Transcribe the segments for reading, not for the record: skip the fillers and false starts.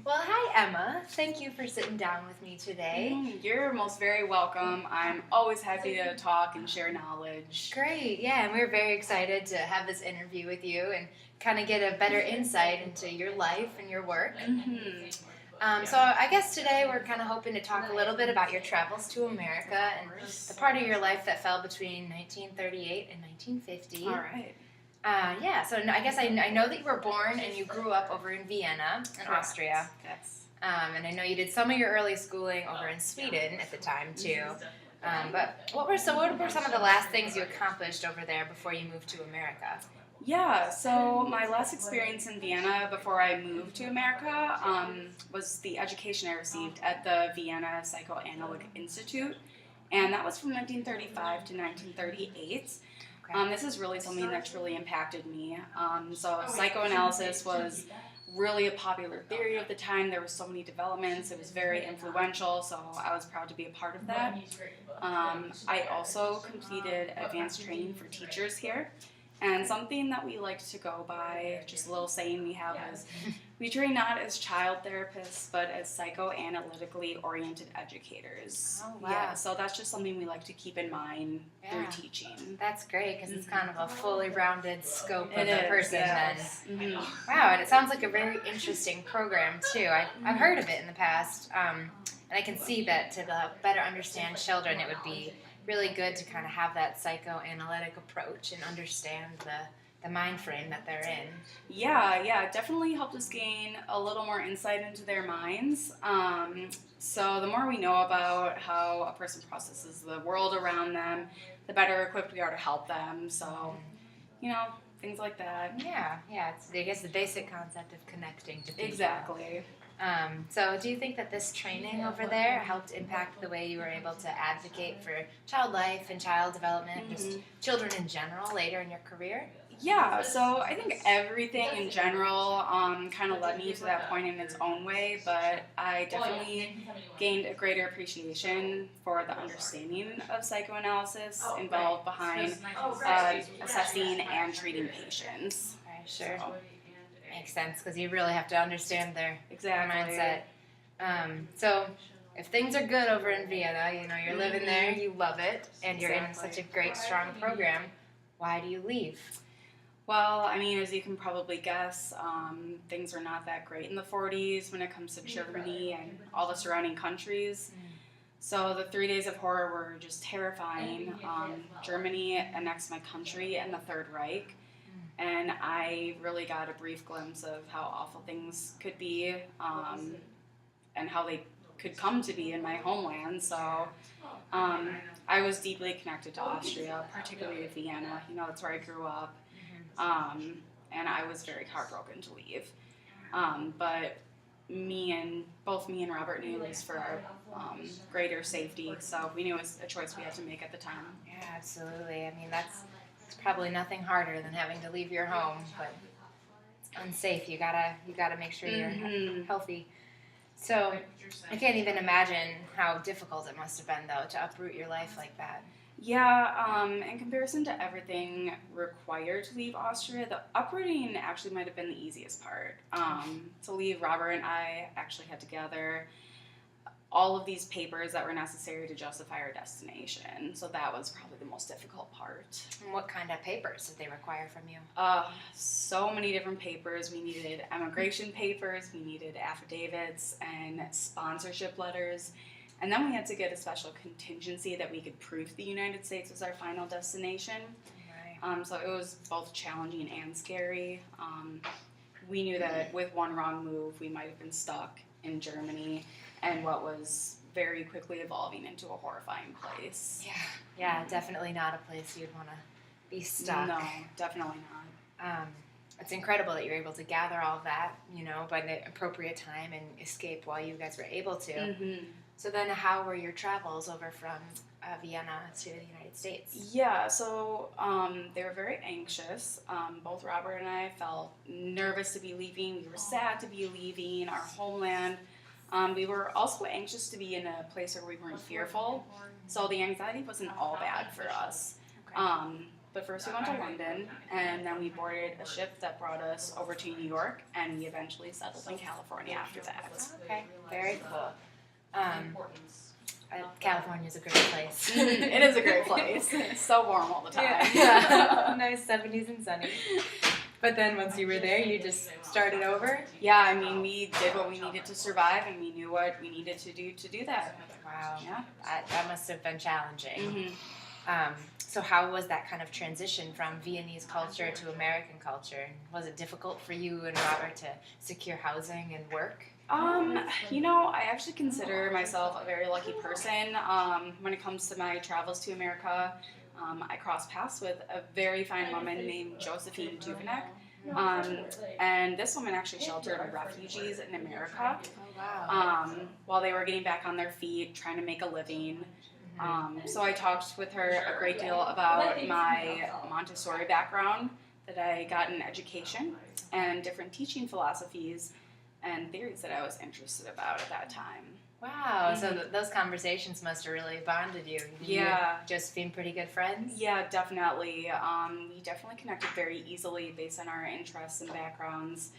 Well, hi, Emma. Thank you for sitting down with me today. You're most very welcome. I'm always happy to talk and share knowledge. Great, yeah, and we're very excited to have this interview with you and kind of get a better insight into your life and your work. So I guess today we're kind of hoping to talk a little bit about your travels to America and the part of your life that fell between 1938 and 1950. All right. So I guess I know that you were born and you grew up over in Vienna, in Austria. Yes. And I know you did some of your early schooling over in Sweden at the time too. But what were some of the last things you accomplished over there before you moved to America? Yeah, so my last experience in Vienna before I moved to America was the education I received at the Vienna Psychoanalytic Institute, and that was from 1935 to 1938. This is really something that's really impacted me. So psychoanalysis was really a popular theory of the time. There were so many developments. It was very influential, so I was proud to be a part of that. I also completed advanced training for teachers here. And something that we like to go by, just a little saying we have is, we train not as child therapists, but as psychoanalytically oriented educators. Oh, wow. Yeah, so that's just something we like to keep in mind through teaching. That's great because it's kind of a fully rounded scope of It a is, person yes. then. Wow, and it sounds like a very interesting program too. I've heard of it in the past, and I can see that to better understand children, it would be really good to kind of have that psychoanalytic approach and understand the mind frame that they're in. Yeah, it definitely helped us gain a little more insight into their minds. So the more we know about how a person processes the world around them, the better equipped we are to help them. So, things like that. Yeah, it's, I guess, the basic concept of connecting to people. Exactly. So do you think that this training over there helped impact the way you were able to advocate for child life and child development, just children in general later in your career? Yeah, so I think everything in general kind of led me to that point in its own way, but I definitely gained a greater appreciation for the understanding of psychoanalysis involved behind assessing and treating patients. Okay, sure. Makes sense because you really have to understand their mindset. So if things are good over in Vienna, you're living there, you love it, and you're in such a great, strong program, why do you leave? Well, as you can probably guess, things were not that great in the 40s when it comes to Germany and all the surrounding countries. So the 3 days of horror were just terrifying. Germany annexed my country and the Third Reich. And I really got a brief glimpse of how awful things could be and how they could come to be in my homeland. So I was deeply connected to Austria, particularly Vienna. That's where I grew up. And I was very heartbroken to leave. But both me and Robert knew it was for our greater safety. So we knew it was a choice we had to make at the time. Yeah, absolutely. That's probably nothing harder than having to leave your home, but it's unsafe. You gotta make sure you're healthy. So I can't even imagine how difficult it must have been though to uproot your life like that. Yeah, in comparison to everything required to leave Austria, the uprooting actually might have been the easiest part. To leave, Robert and I actually had to gather all of these papers that were necessary to justify our destination. So that was probably the most difficult part. And what kind of papers did they require from you? So many different papers. We needed immigration papers, we needed affidavits and sponsorship letters. And then we had to get a special contingency that we could prove the United States was our final destination. Right. So it was both challenging and scary. We knew that with one wrong move, we might have been stuck in Germany and what was very quickly evolving into a horrifying place. Yeah, definitely not a place you'd want to be stuck. No, definitely not. It's incredible that you're able to gather all of that, by the appropriate time and escape while you guys were able to. So then how were your travels over from Vienna to the United States? Yeah, so they were very anxious. Both Robert and I felt nervous to be leaving. We were sad to be leaving our homeland. We were also anxious to be in a place where we weren't fearful. So the anxiety wasn't all bad for us. But first we went to London, and then we boarded a ship that brought us over to New York, and we eventually settled in California after that. Okay, very cool. California's a great place. It is a great place. It's so warm all the time. Yeah. Nice 70s and sunny. But then once you were there, you just started over? Yeah, I mean, we did what we needed to survive, and we knew what we needed to do that. Wow. Yeah. That must have been challenging. Mm-hmm. So how was that kind of transition from Viennese culture to American culture? Was it difficult for you and Robert to secure housing and work? I actually consider myself a very lucky person. When it comes to my travels to America, I crossed paths with a very fine woman named Josephine Juvenek. And this woman actually sheltered refugees in America while they were getting back on their feet, trying to make a living. So I talked with her a great deal about my Montessori background, that I got in education, and different teaching philosophies and theories that I was interested about at that time. Wow, so those conversations must have really bonded you. Yeah. Just being pretty good friends? Yeah, definitely. We definitely connected very easily based on our interests and backgrounds.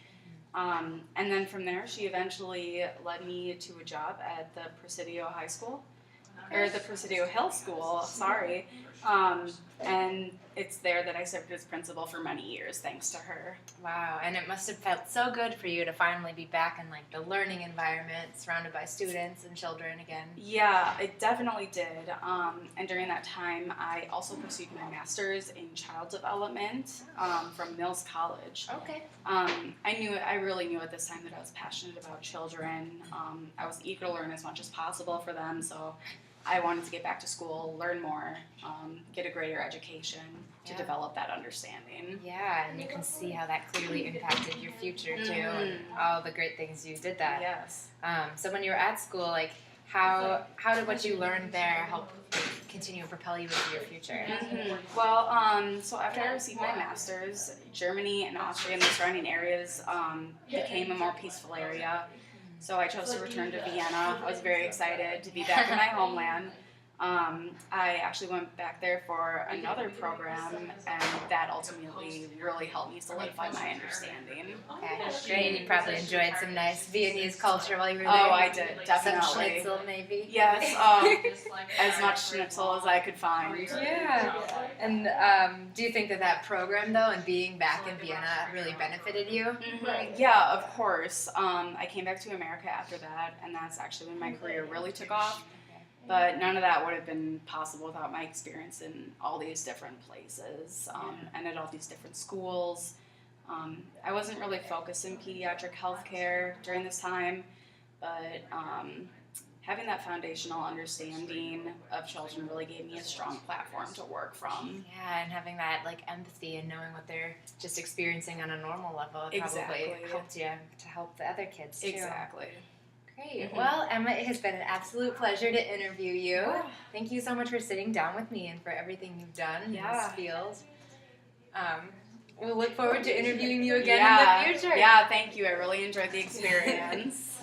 And then from there, she eventually led me to a job at the Presidio High School, or the Presidio Hill School, sorry. And it's there that I served as principal for many years, thanks to her. Wow, and it must have felt so good for you to finally be back in like the learning environment, surrounded by students and children again. Yeah, it definitely did. And during that time, I also pursued my master's in child development from Mills College. Okay. I really knew at this time that I was passionate about children. I was eager to learn as much as possible for them, so I wanted to get back to school, learn more, get a greater education to develop that understanding. Yeah, and you can see how that clearly impacted your future too, and all the great things you did that. Yes. So when you were at school, like how did what you learned there help continue to propel you into your future? Well, so after I received my master's, Germany and Austria and the surrounding areas became a more peaceful area. So I chose to return to Vienna. I was very excited to be back in my homeland. I actually went back there for another program, and that ultimately really helped me solidify my understanding. Okay, great. You probably enjoyed some nice Viennese culture while you were there. Oh, I did, definitely. Some schnitzel, maybe? Yes, as much schnitzel as I could find. Yeah. And do you think that program, though, and being back in Vienna really benefited you? Yeah, of course. I came back to America after that, and that's actually when my career really took off. But none of that would have been possible without my experience in all these different places and at all these different schools. I wasn't really focused in pediatric healthcare during this time, but having that foundational understanding of children really gave me a strong platform to work from. Yeah, and having that like empathy and knowing what they're just experiencing on a normal level probably helped you to help the other kids too. Exactly. Great. Well, Emma, it has been an absolute pleasure to interview you. Thank you so much for sitting down with me and for everything you've done in this field. We'll look forward to interviewing you again in the future. Yeah, thank you. I really enjoyed the experience.